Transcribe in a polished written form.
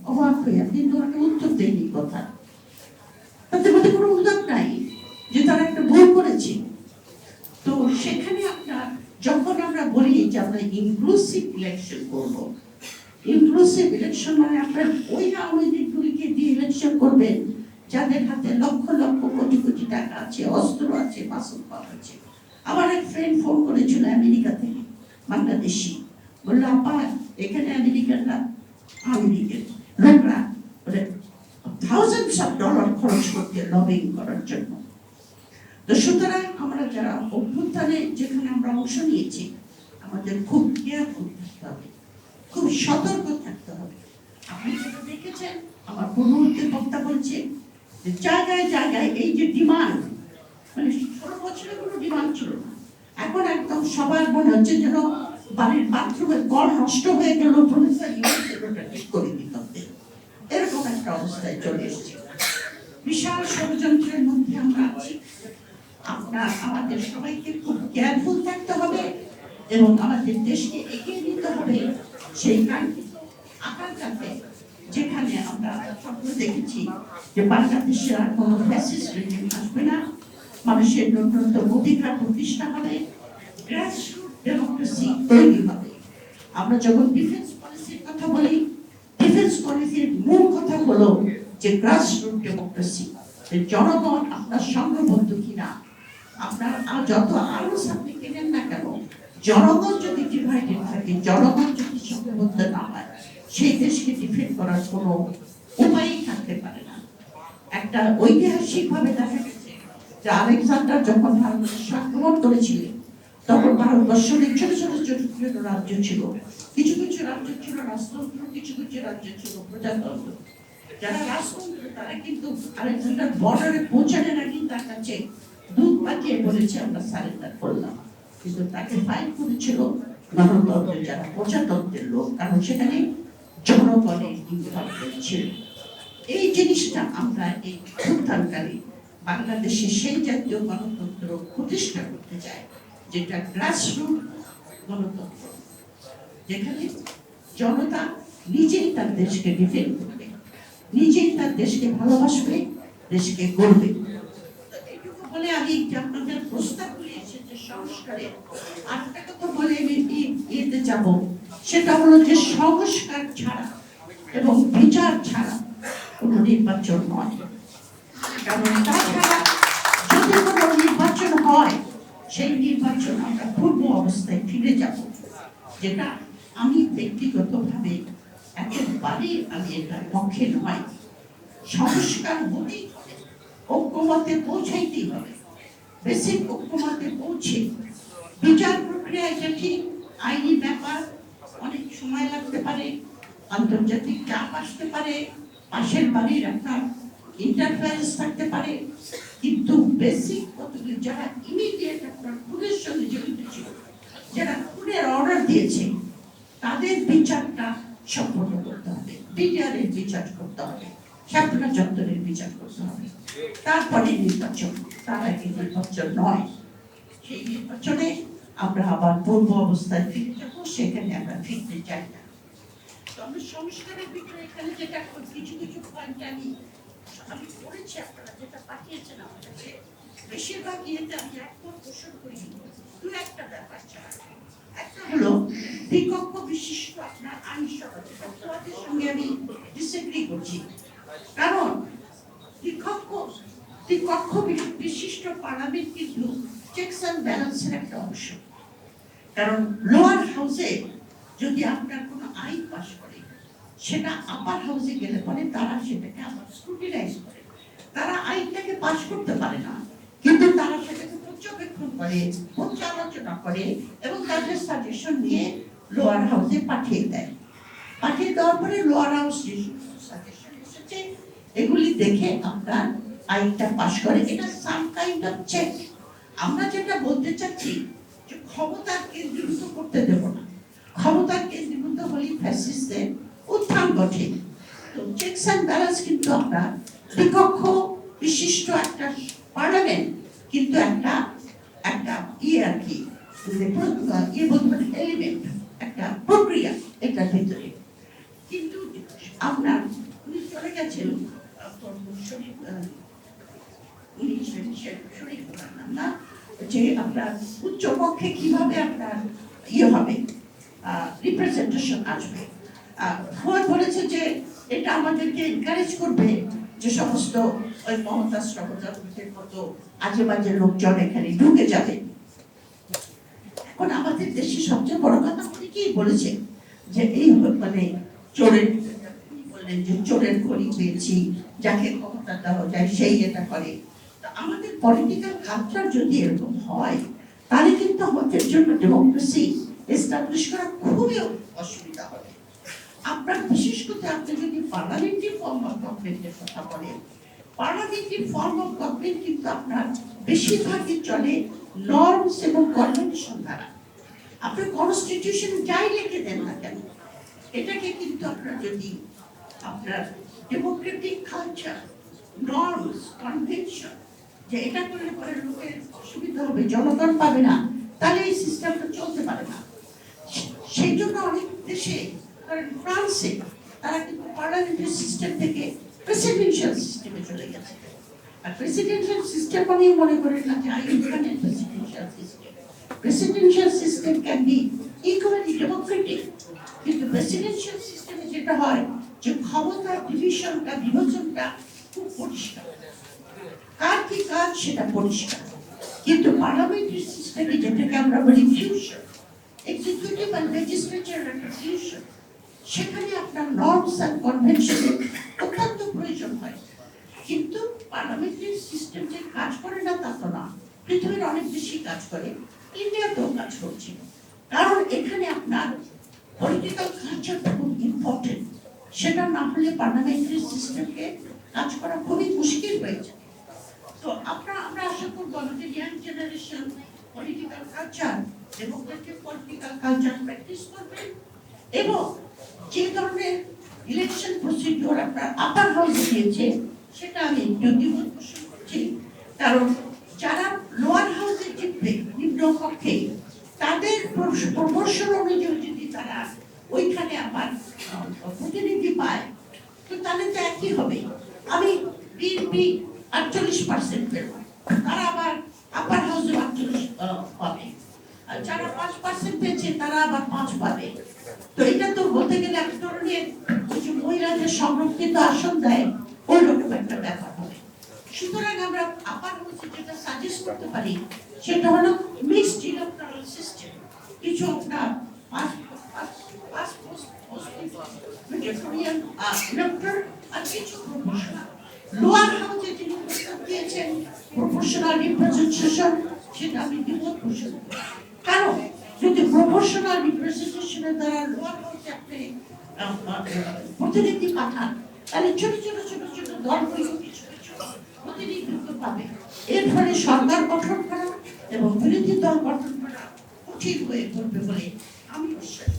অবাক হয়ে আপনি তোমাকে উত্তর দেয়নি কথা, তাদের মধ্যে কোনো উদ্যোগ নাই যে তারা একটা ভুল করেছে। তো সেখানে আপনার যখন আমরা বলি যে আমরা ইনক্লুসিভ ইলেকশন করবো, ইনক্লুসিভ ইলেকশন মানে আপনার ওই আওয়ামী লীগগুলিকে দিয়ে ইলেকশন করবেন যাদের হাতে লক্ষ লক্ষ কোটি কোটি টাকা আছে, অস্ত্র আছে, বাসনপাত আছে। আমার এক ফ্রেন্ড ফোন করেছিল আমেরিকা থেকে, বাংলাদেশি, বললো আপা এখানে আমেরিকানরা আওয়ামী লীগের লোকরা থাউজেন্ডস অফ ডলার খরচ করতে লবিং করার জন্য। তো সুতরাং আমরা যারা অভ্যুত্থানে যেখানে আমরা অংশ নিয়েছি আমাদের খুব কেয়ারফুল থাকতে হবে, খুব সতর্ক থাকতে হবে। আপনি যেটা দেখেছেন আমার পূর্ববর্তী বক্তা বলছে যে জায়গায় জায়গায় এই যে ডিমান্ড, মানে 16 বছরে কোনো ডিমান্ড ছিল না, এখন একদম সবার মনে হচ্ছে যেন বাড়ির বাথরুমের কল নষ্ট হয়ে গেল, প্রফেসর ইউনিভার্সিটিটা ঠিক করে দিতে হবে, এরকম একটা অবস্থায় চলে এসেছে। বিশাল ষড়যন্ত্রের মধ্যে আমরা আছি। আমাদের সবাইকে খুব কেয়ারফুল থাকতে হবে এবং আমাদের দেশকে এগিয়ে নিতে হবে সেই আকাঙ্ক্ষাতে, যেখানে আমরা স্বপ্ন দেখেছি যে বাংলাদেশের আর কোনো ফ্যাসিস্ট রেজিম আসবে না, মানুষের ন্যূনতম অধিকার প্রতিষ্ঠা হবে, গ্রাসরুট ডেমোক্রেসি তৈরি হবে। আমরা যখন ডিফেন্স পলিসির কথা বলি, ডিফেন্স পলিসির মূল কথা হলো যে গ্রাসরুট ডেমোক্রেসি, জনগণ আপনার সংঘবদ্ধ কিনা। আপনার যত আরো আপনি কেনেন না কেন, জনগণ যদি ডিভাইডেড থাকে, জনগণ যদি সংঘবদ্ধ না হয়, সেই দেশকে ডিফেন্ড করার কোনো উপায়ই থাকতে পারে না। একটা ঐতিহাসিক ভাবে দেখা গেছে যে আলেকজান্ডার যখন ভারতবর্ষে আক্রমণ করেছিলেন, তখন ভারতবর্ষের ছোট ছোট ছোট ছোট রাজ্য ছিল, কিছু কিছু রাজ্য ছিল রাজতন্ত্র, কিছু কিছু রাজ্য ছিল প্রজাতন্ত্র। যারা রাজতন্ত্র তারা কিন্তু আলেকজান্ডার বর্ডারে পৌঁছানোর আগে তার কাছে দুধ পাঠিয়ে বলেছে আমরা সারেন্ডার করলাম, কিন্তু তাকে ফাইট করেছিল গণতন্ত্রের যারা প্রজাতন্ত্রের লোক, কারণ সেখানে জনগণের ইনভলভমেন্ট ছিল। এই জিনিসটা আমরা এই অভ্যুত্থানকারী বাংলাদেশে সেই জাতীয় গণতন্ত্র প্রতিষ্ঠা করতে চাই যেটা গ্রাসরুট গণতন্ত্র, যেখানে জনতা নিজেই তার দেশকে ডিফেন্ড করবে, নিজেই তার দেশকে ভালোবাসবে, দেশকে গড়বে। এইটুকু বলে আমি আপনাদের প্রস্তাবগুলি এসেছে সংস্কারে আরেকটা কথা বলে আমি এতে যাব, সেটা হলো যে সংস্কার ছাড়া এবং বিচার ছাড়া কোনো নির্বাচন নয়। কারণ তাছাড়া যদি কোনো নির্বাচন হয়, সেই নির্বাচন আমরা পূর্ব অবস্থায় ফিরে যাব, যেটা আমি ব্যক্তিগতভাবে একেবারেই আমি এটার পক্ষে নয়। সংস্কার হতেই হবে, ঐক্যমতে পৌঁছাইতেই হবে, বেসিক ঐক্যমতে পৌঁছে বিচার প্রক্রিয়া এটা ঠিক, আইনি ব্যাপার, অনেক সময় লাগতে পারে, আন্তর্জাতিক চাপ আসতে পারে, পাশের বাড়ির আপনার ইন্টারফারেন্স থাকতে পারে, কিন্তু বেসিক কতগুলি যারা ইমিডিয়েট আপনার খুনের সঙ্গে জড়িত ছিল, যারা খুনের অর্ডার দিয়েছে, তাদের বিচারটা সম্পন্ন করতে হবে, বিডিআরের বিচার করতে হবে, শাপলা চত্বরের বিচার করতে হবে, তারপরে নির্বাচন, তার আগে নির্বাচন নয়। সেই নির্বাচনে আমরা আবার পূর্ব অবস্থায় ফিরে যাবো, সেখানে আমরা ফিরতে চাই না। তবে সংস্কারের ভিতরে এখানে যেটা কিছু কিছু পয়েন্ট আমি পড়েছি, আপনারা যেটা পাঠিয়েছেন আমার কাছে, বেশিরভাগ ইয়েতে আমি একদম পোষণ করি দু একটা ব্যাপার ছাড়া। একটা হলো দ্বিকক্ষ বিশিষ্ট আপনার আইনসভা, তত্ত্ববাদের সঙ্গে আমি ডিসএগ্রি করছি, কারণ দ্বিকক্ষ বিশিষ্ট পার্লামেন্ট কিন্তু চেকস অ্যান্ড ব্যালেন্সের একটা অংশ। কারণ লোয়ার হাউসে যদি আপনার কোনো আইন পাস করে, সেটা আপার হাউসে গেলে পরে তারা সেটাকে আবার স্ক্রুটিনাইজ করে, তারা আইনটাকে পাস করতে পারে না, কিন্তু তারা সেটাকে পর্যবেক্ষণ করে, পর্যালোচনা করে এবং তাদের সাজেশন নিয়ে লোয়ার হাউসে পাঠিয়ে দেয়। পাঠিয়ে দেওয়ার পরে লোয়ার হাউস যে সাজেশন এসেছে এগুলি দেখে আপনার আইনটা পাস করে। এটা সাম কাইন্ড অফ চেক। আমরা যেটা বলতে চাচ্ছি যে ক্ষমতার কেন্দ্রীভূত করতে দেব না, ক্ষমতার কেন্দ্রীভূত হলেই ফ্যাসিস্টদের উত্থান ঘটে। তো চেকস অ্যান্ড ব্যালেন্স কিন্তু আমরা দ্বিকক্ষ বিশিষ্ট একটা পার্লামেন্ট, কিন্তু একটা আর কি এলিমেন্ট, একটা প্রক্রিয়া এটার ভিতরে। কিন্তু আপনার উনি চলে গেছেন না যে আপনার উচ্চ পক্ষে কিভাবে আপনার ইয়ে হবে, রিপ্রেজেন্টেশন আসবে। ফুয়াদ বলেছে যে এটা আমাদেরকে এনকারেজ করবে যে সমস্ত ওই মমতাজ রহমতের মতো আজে বাজে লোকজন এখানে ঢুকে যাবে। এখন আমাদের দেশে সবচেয়ে বড় কথা অনেকেই বলেছে যে এই মানে চোরের বললেন যে চোরের খড়ি পেয়েছি, যাকে ক্ষমতা দেওয়া যায় সেই এটা করে। আমাদের পলিটিক্যাল কালচার যদি এরকম হয় তাহলে কিন্তু আমাদের জন্য ডেমোক্রেসি এস্টাবলিশ করা খুবই অসুবিধা হবে। আপনার বিশেষ করে আপনি যদি পার্লামেন্টারি ফর্ম অফ গভর্নমেন্টের কথা বলেন, পার্লামেন্টারি ফর্ম অফ গভর্নমেন্ট কিন্তু আপনার বেশিরভাগই চলে নর্মস এবং কনভেনশন দ্বারা। আপনি কনস্টিটিউশন যাই লিখে দেন না কেন, এটাকে কিন্তু আপনার যদি আপনার ডেমোক্রেটিক কালচার, নর্মস, কনভেনশন, যে এটা করলে পরে লোকের অসুবিধা হবে, জনগণ পাবে না, তাহলে এই সিস্টেমটা চলতে পারে না। সেই জন্য অনেক দেশে, ফ্রান্সে তারা কিন্তু পার্লামেন্টারি সিস্টেম থেকে প্রেসিডেন্সিয়াল সিস্টেমে চলে গেছে। আর প্রেসিডেন্সিয়াল সিস্টেম আমি মনে করি না যে আইনখানের presidential system. Presidential system can be equally democratic, কিন্তু প্রেসিডেন্সিয়াল সিস্টেমে যেটা হয় যে ক্ষমতার ডিভিশনটা, বিভাজনটা খুব পরিষ্কার, কার কি কাজ সেটা পরিষ্কার। কিন্তু পার্লামেন্টারি সিস্টেমে যেটাকে আমরা বলি ফিউশন, এক্সিকিউটিভ আর লেজিসলেচার একটা ফিউশন, সেখানে আপনার নর্মস এন্ড কনভেনশনের অত্যন্ত প্রয়োজন হয়। কিন্তু পার্লামেন্টারি সিস্টেম যে কাজ করে না তা তো না, পৃথিবীর অনেক বেশি কাজ করে, ইন্ডিয়াতেও কাজ করছে। কারণ এখানে আপনার পলিটিক্যাল কালচারটা খুব ইম্পর্টেন্ট, সেটা না হলে পার্লামেন্টারি সিস্টেমকে কাজ করা খুবই মুশকিল হয়ে যায়। তো আমরা আশা করবো আমাদের young generation political culture, Democratic political culture practice করবেন, এবং যে ধরনের ইলেকশন প্রসিডিওর আপনার আপার হাউসে দিয়েছে সেটা আমি একটু দ্বিমত পোষণ করছি। কারণ যারা লোয়ার হাউসে জিতবে, নিম্ন কক্ষে, তাদের প্রপোর্শন অনুযায়ী যদি তারা ওইখানে আবার প্রতিনিধি পায়, তো তাহলে তো একই হবে। আমি বিএনপি 48% পেল, তারা আবার আপার হাউসে 48 পাবে, আর যারা 5% পেয়েছে তারা আবার 5 পাবে। তো এটা তো বলতে গেলে এক ধরনের ওই যে মহিলাদের সংরক্ষিত আসন দেয়, ওই রকম একটা ব্যাপার হবে। সুতরাং আমরা আপার হাউসে যেটা সাজেস্ট করতে পারি সেটা হলো মিক্সড ইলেকটরাল সিস্টেম। কিছু আপনার আর কিছু প্রপোর্শনাল। লোয়ার হাউসে যিনি প্রস্তাব দিয়েছেন প্রপোর্শনাল রিপ্রেজেন্টেশন, সেটা আমি দ্বিমত পোষণ করি। কারণ যদি প্রপোর্শনাল রিপ্রেজেন্টেশনের দ্বারা লোয়ার হাউসে আপনি প্রতিনিধি পাঠান, তাহলে ছোট ছোট ছোট ছোট দলগুলো কিছু কিছু প্রতিনিধিত্ব পাবে। এর ফলে সরকার গঠন করা এবং বিরোধী দল গঠন করা কঠিন হয়ে পড়বে বলে আমি বিশ্বাস